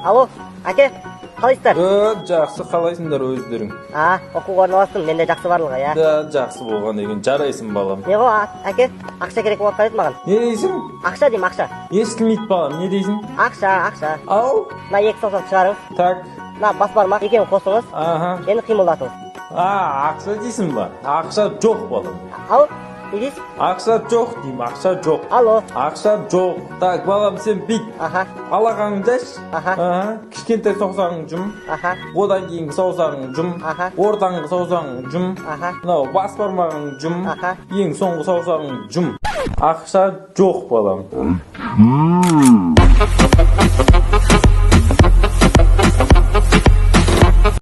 Алло, әке, қалайсыздар? Жақсы, қалайсыңдар өздерің? Оқуға орналастым, менде жақсы барлығы, я. Жақсы болған деген, жарайсың балам. Не ғой, әке, ақша керек болып қалды маған. Не дейсің? Ақша деймін, ақша. Естілмейді балам, не дейсің? Ақша. Ау? На 2 саусақ шығарыңыз. Так. На бас бармақ, екеуін қосыңыз. Енді қимылдатыңыз. Ақша дейсің ба? Ақша жоқ балам. Ау, не дейсіз? Ақша жоқ деймін, ақша жоқ. Алло. Ақша жоқ. Так, балам, сен бит. Алақаныңды жаш. Кішкентай саусағың жұм. Одан кейін саусағың жұм. Ортаңғы саусағың жұм. Мынау бас бармағың жұм. Ең соңғы саусағың жұм. Ақша жоқ балам.